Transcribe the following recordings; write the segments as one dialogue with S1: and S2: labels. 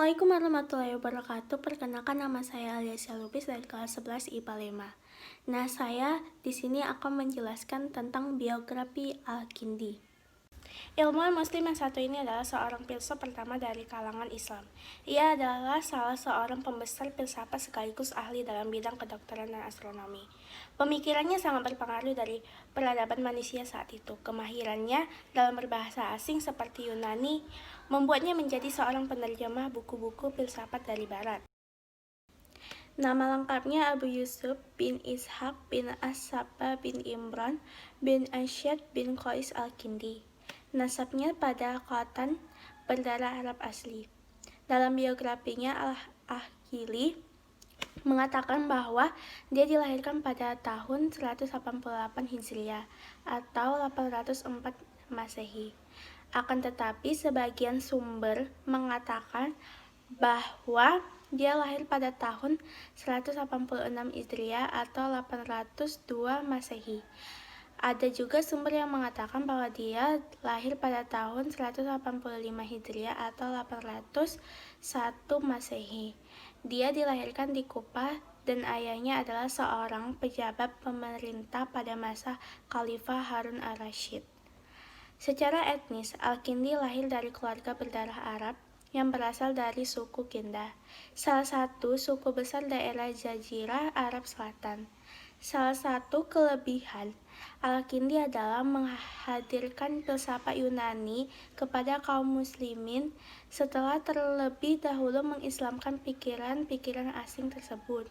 S1: Assalamualaikum warahmatullahi wabarakatuh. Perkenalkan, nama saya Aliasia Lubis dari kelas 11 IPA 5. Nah, saya di sini akan menjelaskan tentang biografi Al-Kindi. Ilmuwan muslim yang satu ini adalah seorang filsuf pertama dari kalangan Islam. Ia adalah salah seorang pembesar filsafat sekaligus ahli dalam bidang kedokteran dan astronomi. Pemikirannya sangat berpengaruh dari peradaban manusia saat itu. Kemahirannya dalam berbahasa asing seperti Yunani membuatnya menjadi seorang penerjemah buku-buku filsafat dari barat. Nama lengkapnya Abu Yusuf bin Ishaq bin As-Sabbah bin Imran bin Asyad bin Qais Al-Kindi. Nasabnya pada Qatan, berdarah Arab asli. Dalam biografinya, Al-Ahkili mengatakan bahwa dia dilahirkan pada tahun 188 Hijriah atau 804 Masehi. Akan tetapi sebagian sumber mengatakan bahwa dia lahir pada tahun 186 Hijriah atau 802 Masehi. Ada juga sumber yang mengatakan bahwa dia lahir pada tahun 185 Hijriah atau 801 Masehi. Dia dilahirkan di Kufah dan ayahnya adalah seorang pejabat pemerintah pada masa Khalifah Harun al-Rasyid. Secara etnis, Al-Kindi lahir dari keluarga berdarah Arab yang berasal dari suku Kinda, salah satu suku besar daerah Jazirah Arab Selatan. Salah satu kelebihan Al-Kindi adalah menghadirkan filsafat Yunani kepada kaum muslimin setelah terlebih dahulu mengislamkan pikiran-pikiran asing tersebut.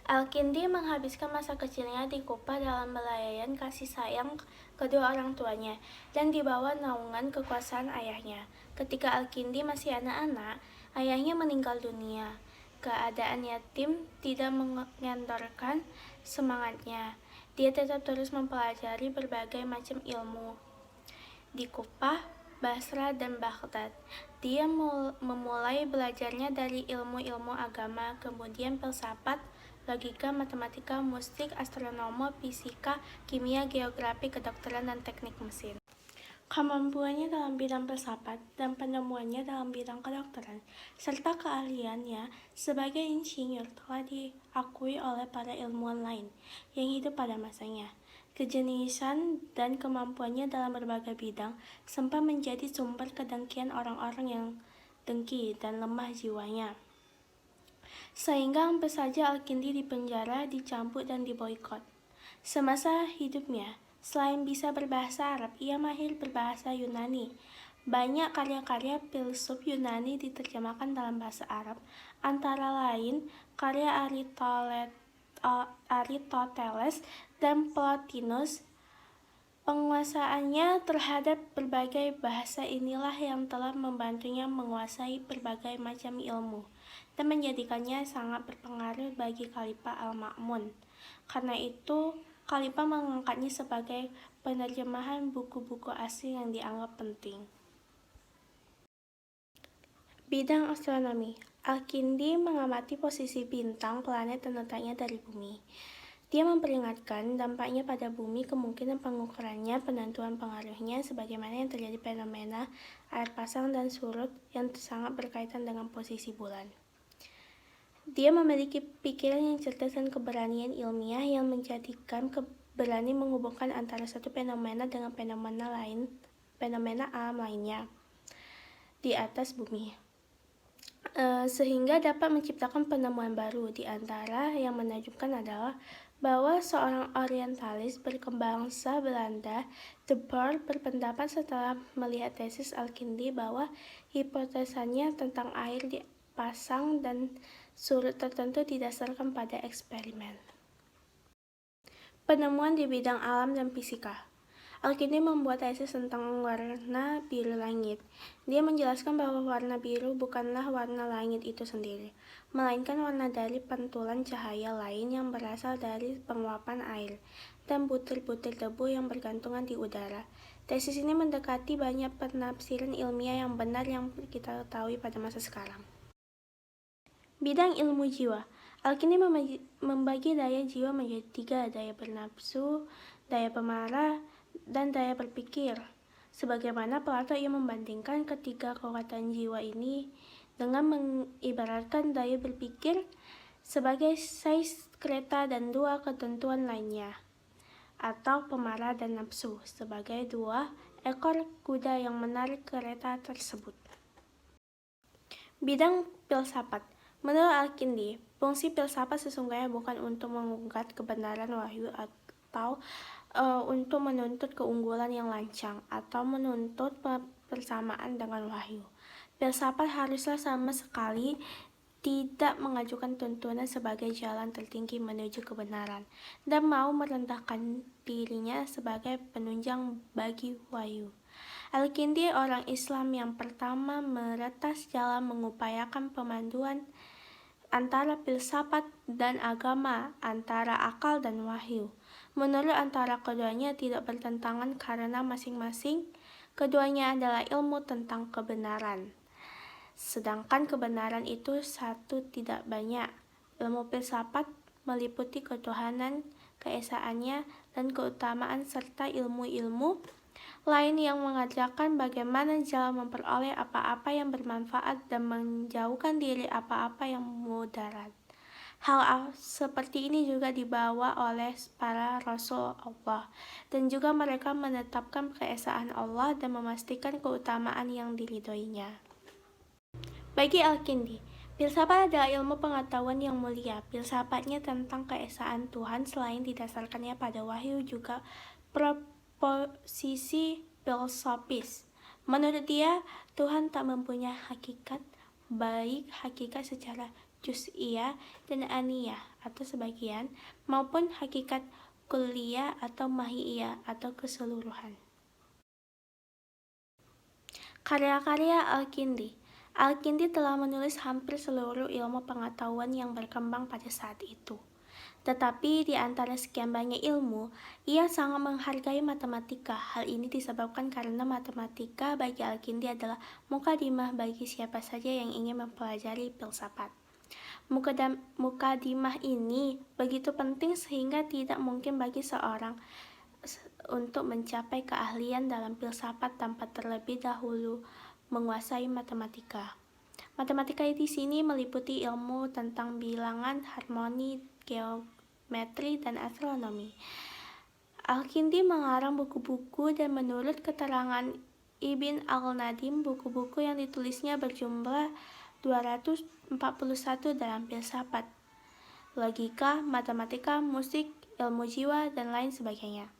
S1: Al-Kindi menghabiskan masa kecilnya di Kufah dalam belayan kasih sayang kedua orang tuanya dan di bawah naungan kekuasaan ayahnya. Ketika Al-Kindi masih anak-anak, ayahnya meninggal dunia. Keadaan yatim tidak mengendorkan semangatnya. Dia tetap terus mempelajari berbagai macam ilmu di Kufah, Basra, dan Baghdad. Dia memulai belajarnya dari ilmu-ilmu agama, kemudian filsafat, logika, matematika, musik, astronomi, fisika, kimia, geografi, kedokteran, dan teknik mesin. Kemampuannya dalam bidang filsafat dan penemuannya dalam bidang kedokteran, serta keahliannya sebagai insinyur telah diakui oleh para ilmuwan lain yang hidup pada masanya. Kejeniusan dan kemampuannya dalam berbagai bidang sempat menjadi sumber kedengkian orang-orang yang dengki dan lemah jiwanya. Sehingga hampir saja Al-Kindi dipenjara, dicambuk, dan diboikot. Semasa hidupnya, selain bisa berbahasa Arab, ia mahir berbahasa Yunani. Banyak karya-karya filsuf Yunani diterjemahkan dalam bahasa Arab, antara lain karya Aristoteles dan Plotinus. Penguasaannya terhadap berbagai bahasa inilah yang telah membantunya menguasai berbagai macam ilmu dan menjadikannya sangat berpengaruh bagi Khalifah Al-Ma'mun. Karena itu, Khalifah mengangkatnya sebagai penerjemahan buku-buku asing yang dianggap penting. Bidang astronomi. Al-Kindi mengamati posisi bintang, planet, dan letaknya dari bumi. Dia memperingatkan dampaknya pada bumi, kemungkinan pengukurannya, penentuan pengaruhnya, sebagaimana yang terjadi fenomena air pasang dan surut yang sangat berkaitan dengan posisi bulan. Dia memiliki pikiran yang cerdas dan keberanian ilmiah yang menjadikan berani menghubungkan antara satu fenomena dengan fenomena alam lainnya di atas bumi, sehingga dapat menciptakan penemuan baru. Di antara yang menakjubkan adalah bahwa seorang orientalis berbangsa Belanda, De Boer, berpendapat setelah melihat tesis Al-Kindi bahwa hipotesanya tentang air di pasang dan surut tertentu didasarkan pada eksperimen. Penemuan di bidang alam dan fisika. Al-Kindi membuat tesis tentang warna biru langit. Dia menjelaskan bahwa warna biru bukanlah warna langit itu sendiri, melainkan warna dari pantulan cahaya lain yang berasal dari penguapan air dan butir-butir debu yang bergantungan di udara. Tesis ini mendekati banyak penafsiran ilmiah yang benar yang kita ketahui pada masa sekarang. Bidang ilmu jiwa. Al-Kindi membagi daya jiwa menjadi 3, daya bernafsu, daya pemarah, dan daya berpikir. Sebagaimana Plato ia membandingkan ketiga kekuatan jiwa ini dengan mengibaratkan daya berpikir sebagai sais kereta dan dua ketentuan lainnya, atau pemarah dan nafsu sebagai dua ekor kuda yang menarik kereta tersebut. Bidang filsafat. Menurut Al-Kindi, fungsi filsafat sesungguhnya bukan untuk mengungkap kebenaran wahyu atau untuk menuntut keunggulan yang lancang atau menuntut persamaan dengan wahyu. Filsafat haruslah sama sekali tidak mengajukan tuntunan sebagai jalan tertinggi menuju kebenaran dan mau merendahkan dirinya sebagai penunjang bagi wahyu. Al-Kindi orang Islam yang pertama meretas jalan mengupayakan pemanduan antara filsafat dan agama, antara akal dan wahyu. Menurut antara keduanya tidak bertentangan karena masing-masing keduanya adalah ilmu tentang kebenaran. Sedangkan kebenaran itu satu tidak banyak. Ilmu filsafat meliputi ketuhanan, keesaannya, dan keutamaan serta ilmu-ilmu lain yang mengajarkan bagaimana jalan memperoleh apa-apa yang bermanfaat dan menjauhkan diri apa-apa yang mudarat. Hal seperti ini juga dibawa oleh para Rasul Allah, dan juga mereka menetapkan keesaan Allah dan memastikan keutamaan yang diridhoinya. Bagi Al-Kindi, filsafat adalah ilmu pengetahuan yang mulia. Filsafatnya tentang keesaan Tuhan selain didasarkannya pada wahyu juga proposisi filosofis. Menurut dia, Tuhan tak mempunyai hakikat, baik hakikat secara juz'iyah dan aniyah atau sebagian, maupun hakikat kulliyah atau mahiyah atau keseluruhan. Karya-karya Al-Kindi. Al-Kindi telah menulis hampir seluruh ilmu pengetahuan yang berkembang pada saat itu. Tetapi di antara sekian banyak ilmu, ia sangat menghargai matematika. Hal ini disebabkan karena matematika bagi Al-Kindi adalah mukadimah bagi siapa saja yang ingin mempelajari filsafat. Mukadimah ini begitu penting sehingga tidak mungkin bagi seorang untuk mencapai keahlian dalam filsafat tanpa terlebih dahulu menguasai matematika. Matematika di sini meliputi ilmu tentang bilangan, harmoni, geometri, dan astronomi. Al-Kindi mengarang buku-buku dan menurut keterangan Ibn al-Nadim, buku-buku yang ditulisnya berjumlah 241 dalam filsafat, logika, matematika, musik, ilmu jiwa, dan lain sebagainya.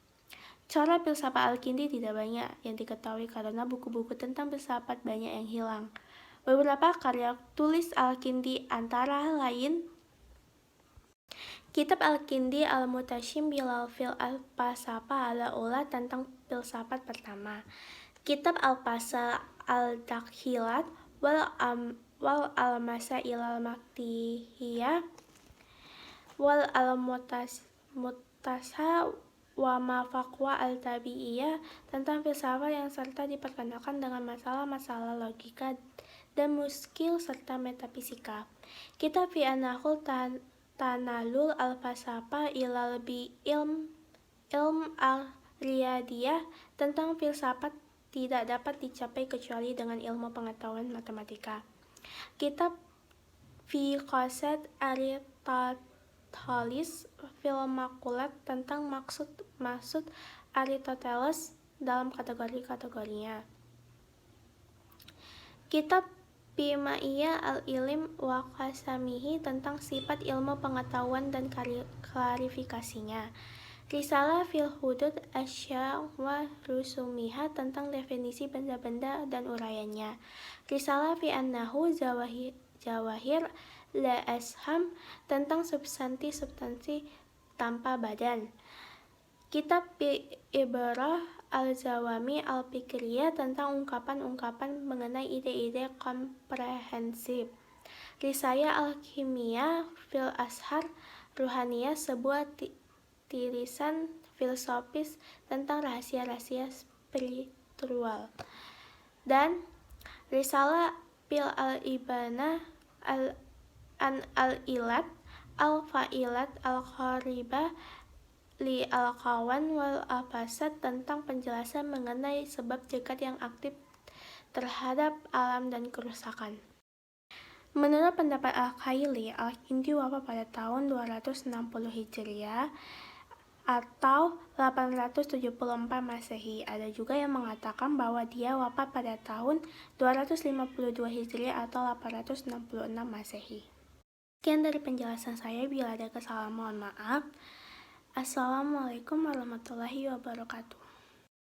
S1: Cara filsafat Al-Kindi tidak banyak yang diketahui karena buku-buku tentang filsafat banyak yang hilang. Beberapa karya tulis Al-Kindi antara lain Kitab Al-Kindi Al-Mutashim Bilal Fil Al-Falsafa Al-Ula tentang filsafat pertama, Kitab Al-Fasal Al-Dakhilat wal Al-Masail Al-Maktihiyah wal Al-Mutasha wa Mafaqwa Al-Tabi'iyah tentang filsafat yang serta diperkenalkan dengan masalah-masalah logika dan muskil serta metafisika. Kitab Fi Anahul Tanalul Al-Falsafa Ilal Bi Ilm Al-Riyadiyah tentang filsafat tidak dapat dicapai kecuali dengan ilmu pengetahuan matematika. Kitab Fi Qasid Aristotelis Fil Maqulat tentang maksud Aristoteles dalam kategori-kategorinya. Kitab Bima'iyah Al-Ilim wa Qasamihi tentang sifat ilmu pengetahuan dan klarifikasinya. Risalah Fil Hudud Asya wa Rusumiha tentang definisi benda-benda dan uraiannya. Risalah Fi An-Nahu Jawahir La Asham tentang substansi tanpa badan. Kitab Ibrah Al-Zawami Al-Fikriyah tentang ungkapan-ungkapan mengenai ide-ide komprehensif. Risalah Al-Kimia Fil Ashar Ruhaniyah, sebuah tirisan filosofis tentang rahasia-rahasia spiritual. Dan Risalah Fil Al-Ibana Al-Ilat Al-Fa'ilat Al-Kharibah li al-Kawan wal Afasad tentang penjelasan mengenai sebab jagat yang aktif terhadap alam dan kerusakan. Menurut pendapat Al-Khaili, Al-Kindi wafat pada tahun 260 Hijriah atau 874 Masehi. Ada juga yang mengatakan bahwa dia wafat pada tahun 252 Hijriah atau 866 Masehi. Sekian dari penjelasan saya, bila ada kesalahan mohon maaf. Assalamualaikum warahmatullahi wabarakatuh.